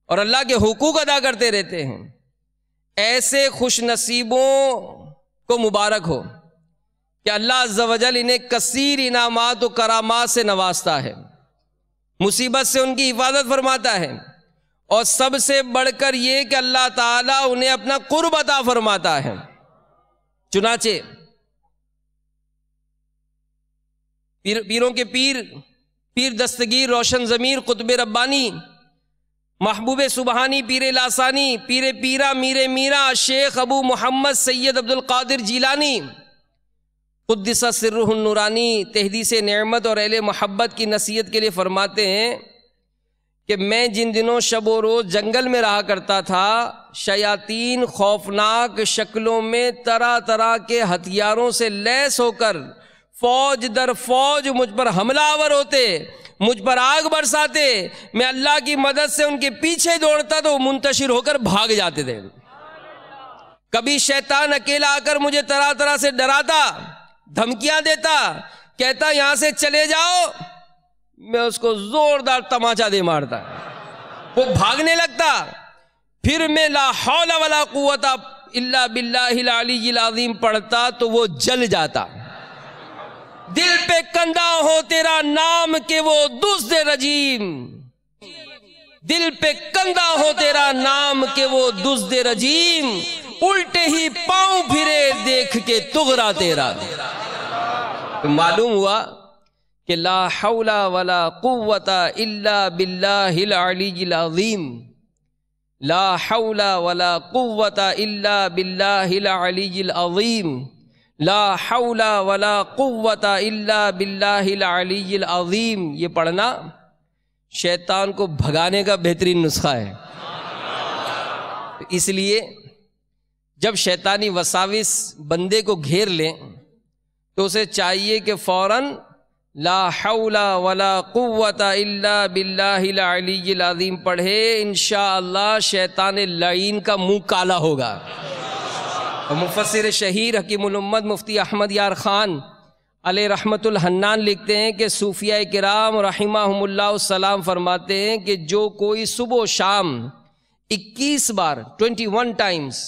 اور اللہ کے حقوق ادا کرتے رہتے ہیں، ایسے خوش نصیبوں کو مبارک ہو کہ اللہ عز و جل انہیں کثیر انعامات و کرامات سے نوازتا ہے، مصیبت سے ان کی حفاظت فرماتا ہے، اور سب سے بڑھ کر یہ کہ اللہ تعالیٰ انہیں اپنا قرب عطا فرماتا ہے۔ چنانچہ پیروں کے پیر دستگیر روشن ضمیر قطب ربانی محبوب سبحانی پیر لاسانی پیر پیرا میر میرا شیخ ابو محمد سید عبد القادر جیلانی قدس سرہ النورانی تحدیث نعمت اور اہل محبت کی نصیحت کے لیے فرماتے ہیں کہ میں جن دنوں شب و روز جنگل میں رہا کرتا تھا، شیاطین خوفناک شکلوں میں طرح طرح کے ہتھیاروں سے لیس ہو کر فوج در فوج مجھ پر حملہ آور ہوتے، مجھ پر آگ برساتے، میں اللہ کی مدد سے ان کے پیچھے دوڑتا تو وہ منتشر ہو کر بھاگ جاتے تھے۔ کبھی شیطان اکیلا آ کر مجھے طرح طرح سے ڈراتا، دھمکیاں دیتا، کہتا یہاں سے چلے جاؤ، میں اس کو زوردار تماچا دے مارتا، وہ بھاگنے لگتا، پھر میں لا حول ولا قوت الا باللہ العلی العظیم پڑھتا تو وہ جل جاتا۔ دل پہ کندہ ہو تیرا نام کہ وہ دزد رجیم، دل پہ کندہ ہو تیرا نام کہ وہ دزد رجیم، الٹے ہی پاؤں پھرے دیکھ کے تغرا تیرا۔ تو معلوم ہوا کہ لا حول ولا قوت الا باللہ العلی العظیم، لا حول ولا قوت الا باللہ العلی العظیم، لا حول ولا قوت الا باللہ العلی العظیم۔ یہ پڑھنا شیطان کو بھگانے کا بہترین نسخہ ہے۔ اس لیے جب شیطانی وساوس بندے کو گھیر لیں تو اسے چاہیے کہ فوراً لا حول ولا قوت الا باللہ العلی العظیم پڑھے، انشاءاللہ شیطان لعین کا منہ کالا ہوگا۔ اور مفسر شہیر حکیم الامت مفتی احمد یار خان علیہ رحمت الحنان لکھتے ہیں کہ صوفیاء کرام رحمہم اللہ السلام فرماتے ہیں کہ جو کوئی صبح و شام 21 بار 21 ٹائمز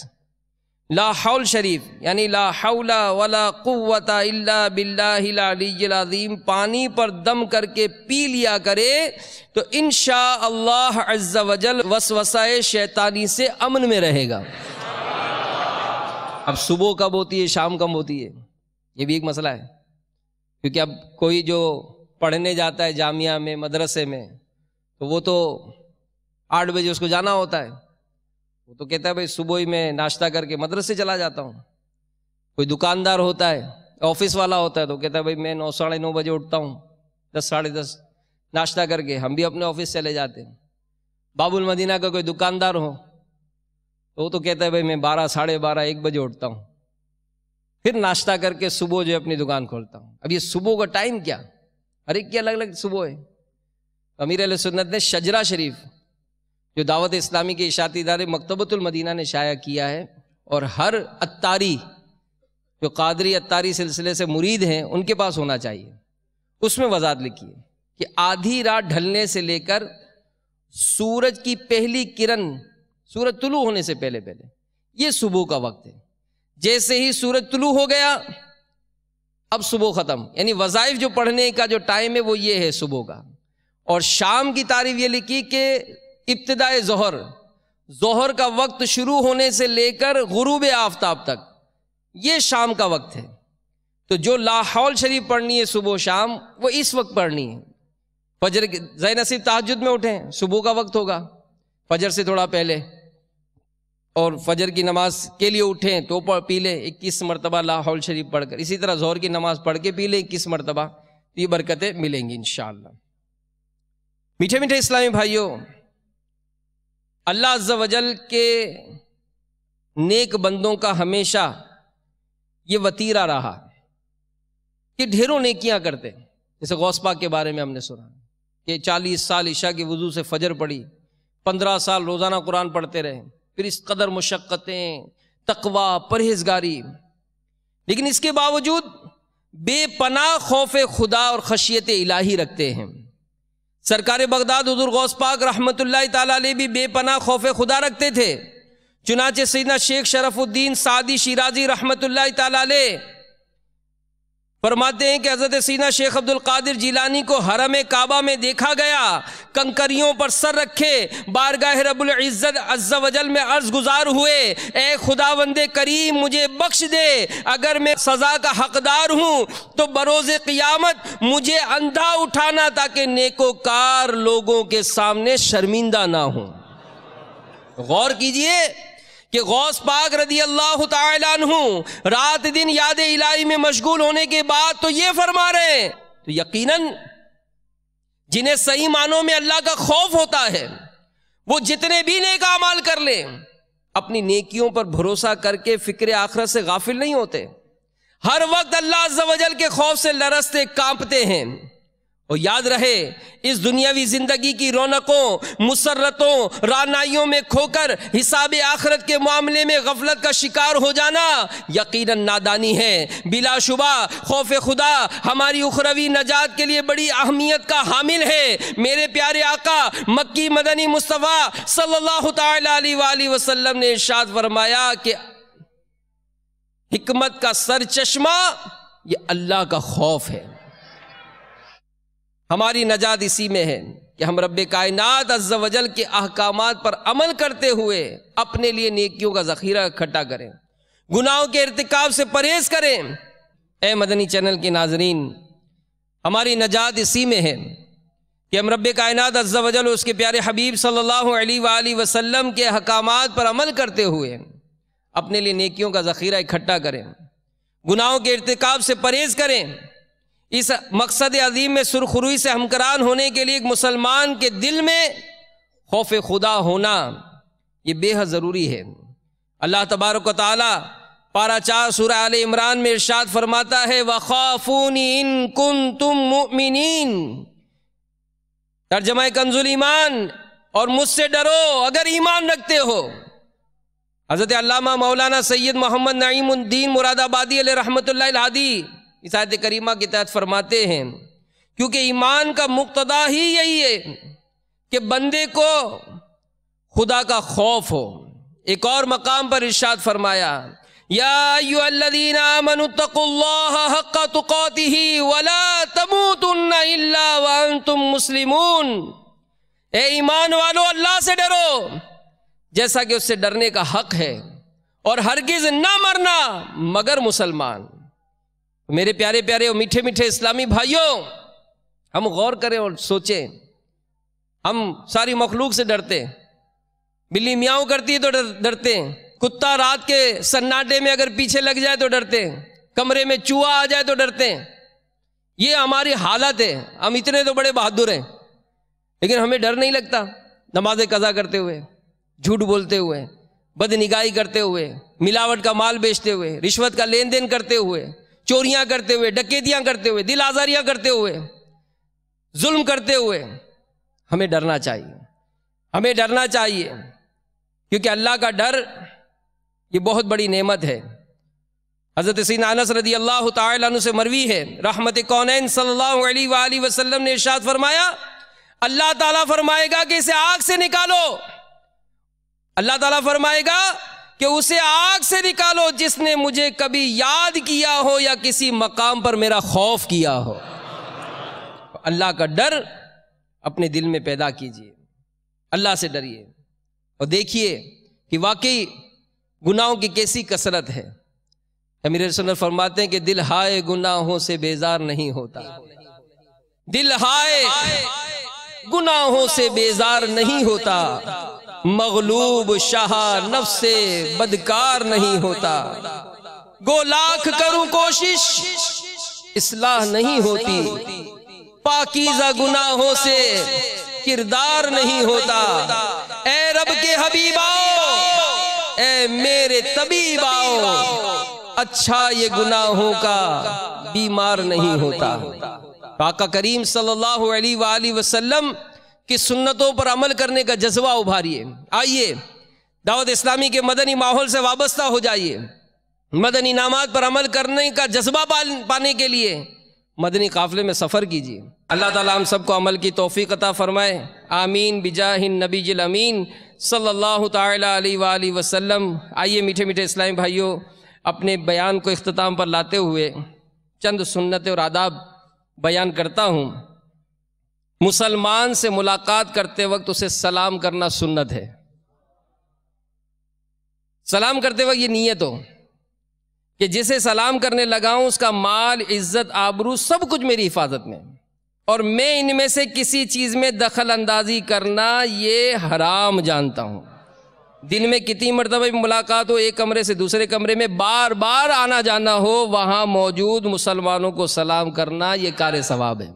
لا حول شریف یعنی لا حول ولا قوت الا باللہ العلی العظیم پانی پر دم کر کے پی لیا کرے تو انشاءاللہ عز و جل وسوسہ شیطانی سے امن میں رہے گا۔ اب صبح کب ہوتی ہے، شام کب ہوتی ہے، یہ بھی ایک مسئلہ ہے، کیونکہ اب کوئی جو پڑھنے جاتا ہے جامعہ میں مدرسے میں تو وہ تو 8 بجے اس کو جانا ہوتا ہے، وہ تو کہتا ہے بھائی صبح ہی میں ناشتہ کر کے مدرسے چلا جاتا ہوں۔ کوئی دکاندار ہوتا ہے، آفس والا ہوتا ہے تو کہتا ہے بھائی میں 9 ساڑھے 9 بجے اٹھتا ہوں، 10 ساڑھے 10 ناشتہ کر کے ہم بھی اپنے آفس چلے جاتے ہیں۔ باب المدینہ کا کوئی دکاندار ہو تو وہ تو کہتا ہے بھائی میں 12 ساڑھے 12 1 بجے اٹھتا ہوں، پھر ناشتہ کر کے صبح جو ہے اپنی دکان کھولتا ہوں۔ اب یہ صبح کا ٹائم کیا، ہر ایک کی الگ الگ صبح ہے۔ امیر اہل سنت نے شجرہ شریف جو دعوت اسلامی کے اشاعتی ادارے مکتبۃ المدینہ نے شائع کیا ہے، اور ہر اتاری جو قادری اتاری سلسلے سے مرید ہیں ان کے پاس ہونا چاہیے، اس میں وضاحت لکھی ہے کہ آدھی رات ڈھلنے سے لے کر سورج کی پہلی کرن، سورج طلوع ہونے سے پہلے یہ صبح کا وقت ہے۔ جیسے ہی سورج طلوع ہو گیا اب صبح ختم، یعنی وظائف جو پڑھنے کا جو ٹائم ہے وہ یہ ہے صبح کا۔ اور شام کی تعریف یہ لکھی کہ ابتدائے ظہر کا وقت شروع ہونے سے لے کر غروب آفتاب تک یہ شام کا وقت ہے۔ تو جو لا حول شریف پڑھنی ہے صبح و شام وہ اس وقت پڑھنی ہے۔ فجر ذی نصیب تہجد میں اٹھیں، صبح کا وقت ہوگا فجر سے تھوڑا پہلے، اور فجر کی نماز کے لیے اٹھیں تو پی لیں 21 مرتبہ لا حول شریف پڑھ کر، اسی طرح ظہر کی نماز پڑھ کے پی لیں 21 مرتبہ، یہ برکتیں ملیں گی انشاءاللہ۔ میٹھے میٹھے اسلامی بھائیوں، اللہ عز و جل کے نیک بندوں کا ہمیشہ یہ وتیرہ رہا کہ ڈھیروں نیکیاں کرتے. جیسے غوث پاک کے بارے میں ہم نے سنا کہ 40 سال عشاء کی وضو سے فجر پڑھی، 15 سال روزانہ قرآن پڑھتے رہے، پھر اس قدر مشقتیں، تقوی، پرہیزگاری، لیکن اس کے باوجود بے پناہ خوف خدا اور خشیت الہی رکھتے ہیں. سرکار بغداد حضور غوث پاک رحمت اللہ تعالیٰ علیہ بھی بے پناہ خوف خدا رکھتے تھے. چنانچہ سیدنا شیخ شرف الدین سعدی شیرازی رحمت اللہ تعالیٰ علیہ فرماتے ہیں کہ حضرت سیدنا شیخ عبد القادر جیلانی کو حرم کعبہ میں دیکھا گیا، کنکریوں پر سر رکھے بارگاہ رب العزت عز و جل میں عرض گزار ہوئے، اے خداوند کریم مجھے بخش دے، اگر میں سزا کا حقدار ہوں تو بروز قیامت مجھے اندھا اٹھانا تاکہ نیکوکار لوگوں کے سامنے شرمندہ نہ ہوں. غور کیجئے کہ غوث پاک رضی اللہ تعالیٰ عنہ رات دن یاد الہی میں مشغول ہونے کے بعد تو یہ فرما رہے ہیں. تو یقیناً جنہیں صحیح معنوں میں اللہ کا خوف ہوتا ہے وہ جتنے بھی نیک اعمال کر لیں اپنی نیکیوں پر بھروسہ کر کے فکر آخرت سے غافل نہیں ہوتے، ہر وقت اللہ عز و جل کے خوف سے لرزتے کانپتے ہیں. اور یاد رہے اس دنیاوی زندگی کی رونقوں، مسرتوں، رعنائیوں میں کھو کر حساب آخرت کے معاملے میں غفلت کا شکار ہو جانا یقیناً نادانی ہے. بلا شبہ خوف خدا ہماری اخروی نجات کے لیے بڑی اہمیت کا حامل ہے. میرے پیارے آقا مکی مدنی مصطفیٰ صلی اللہ تعالی علیہ وآلہ وسلم نے ارشاد فرمایا کہ حکمت کا سر چشمہ یہ اللہ کا خوف ہے. ہماری نجات اسی میں ہے کہ ہم رب کائنات عز و جل کے احکامات پر عمل کرتے ہوئے اپنے لیے نیکیوں کا ذخیرہ اکٹھا کریں، گناہوں کے ارتکاب سے پرہیز کریں. اے مدنی چینل کے ناظرین، ہماری نجات اسی میں ہے کہ ہم رب کائنات عز و جل اس کے پیارے حبیب صلی اللہ علیہ وآلہ وسلم کے احکامات پر عمل کرتے ہوئے اپنے لیے نیکیوں کا ذخیرہ اکٹھا کریں، گناہوں کے ارتکاب سے پرہیز کریں. اس مقصد عظیم میں سرخروئی سے ہمکران ہونے کے لیے ایک مسلمان کے دل میں خوف خدا ہونا یہ بے حد ضروری ہے. اللہ تبارک و تعالی پارہ 4 سورہ آل عمران میں ارشاد فرماتا ہے وَخَافُونِ إِن كُنتُم مُؤْمِنِينَ، ترجمہ کنز الایمان، اور مجھ سے ڈرو اگر ایمان رکھتے ہو. حضرت علامہ مولانا سید محمد نعیم الدین مراد آبادی علیہ رحمت اللہ الہادی اس آیت کریمہ کے تحت فرماتے ہیں کیونکہ ایمان کا مقتضا ہی یہی ہے کہ بندے کو خدا کا خوف ہو. ایک اور مقام پر ارشاد فرمایا یا ایھا الذین آمنوا اتقوا اللہ حق تقاتہ ولا تموتن الا وانتم مسلمون، اے ایمان والو اللہ سے ڈرو جیسا کہ اس سے ڈرنے کا حق ہے، اور ہرگز نہ مرنا مگر مسلمان. میرے پیارے پیارے اور میٹھے میٹھے اسلامی بھائیوں، ہم غور کریں اور سوچیں. ہم ساری مخلوق سے ڈرتے ہیں، بلی میاؤں کرتی ہے تو ڈرتے ہیں، کتا رات کے سناٹے میں اگر پیچھے لگ جائے تو ڈرتے ہیں، کمرے میں چوہا آ جائے تو ڈرتے ہیں. یہ ہماری حالت ہے. ہم اتنے تو بڑے بہادر ہیں لیکن ہمیں ڈر نہیں لگتا. نماز قضا کرتے ہوئے، جھوٹ بولتے ہوئے، بد نگاہی کرتے ہوئے، ملاوٹ کا مال بیچتے ہوئے، رشوت کا لین دین کرتے ہوئے، چوریاں کرتے ہوئے، ڈکیتیاں کرتے ہوئے، دل آزاریاں کرتے ہوئے، ظلم کرتے ہوئے ہمیں ڈرنا چاہیے. ہمیں ڈرنا چاہیے کیونکہ اللہ کا ڈر یہ بہت بڑی نعمت ہے. حضرت سیدنا انس رضی اللہ تعالی عنہ سے مروی ہے رحمت کونین صلی اللہ علیہ وآلہ وسلم نے ارشاد فرمایا اللہ تعالیٰ فرمائے گا کہ اسے آگ سے نکالو. اللہ تعالیٰ فرمائے گا کہ اسے آگ سے نکالو جس نے مجھے کبھی یاد کیا ہو یا کسی مقام پر میرا خوف کیا ہو. اللہ کا ڈر اپنے دل میں پیدا کیجئے، اللہ سے ڈریے اور دیکھیے کہ واقعی گناہوں کی کیسی کثرت ہے. امیر سنت فرماتے ہیں کہ دل ہائے گناہوں سے بیزار نہیں ہوتا، دل ہائے گناہوں سے بیزار نہیں ہوتا، مغلوب شاہ نفس سے بدکار نہیں ہوتا. گو لاکھ کروں کوشش اصلاح نہیں ہوتی، پاکیزہ گناہوں سے کردار نہیں ہوتا. اے رب کے حبیب آؤ، اے میرے طبیب آؤ، اچھا یہ گناہوں کا بیمار نہیں ہوتا۔ آقا کریم صلی اللہ علیہ وآلہ وسلم کی سنتوں پر عمل کرنے کا جذبہ ابھاریے۔ آئیے دعوت اسلامی کے مدنی ماحول سے وابستہ ہو جائیے، مدنی انعامات پر عمل کرنے کا جذبہ پانے کے لیے مدنی قافلے میں سفر کیجیے۔ اللہ تعالیٰ ہم سب کو عمل کی توفیق عطا فرمائے، آمین بجاہ النبی الامین صلی اللہ تعالی علیہ وآلہ وسلم۔ آئیے میٹھے میٹھے اسلامی بھائیوں، اپنے بیان کو اختتام پر لاتے ہوئے چند سنتیں اور آداب بیان کرتا ہوں۔ مسلمان سے ملاقات کرتے وقت اسے سلام کرنا سنت ہے۔ سلام کرتے وقت یہ نیت ہو کہ جسے سلام کرنے لگا ہوں اس کا مال، عزت، آبرو سب کچھ میری حفاظت میں، اور میں ان میں سے کسی چیز میں دخل اندازی کرنا یہ حرام جانتا ہوں۔ دن میں کتنی مرتبہ ملاقات ہو، ایک کمرے سے دوسرے کمرے میں بار بار آنا جانا ہو، وہاں موجود مسلمانوں کو سلام کرنا یہ کار ثواب ہے۔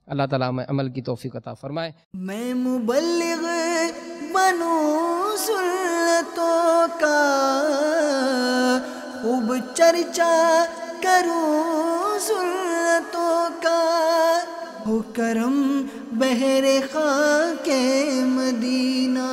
اللہ تعالیٰ ہمیں عمل کی توفیق عطا فرمائے۔ میں مبلغ بنوں سنتوں کا، خوب چرچا کروں سنتوں کا، ہو کرم بہر خاک مدینہ۔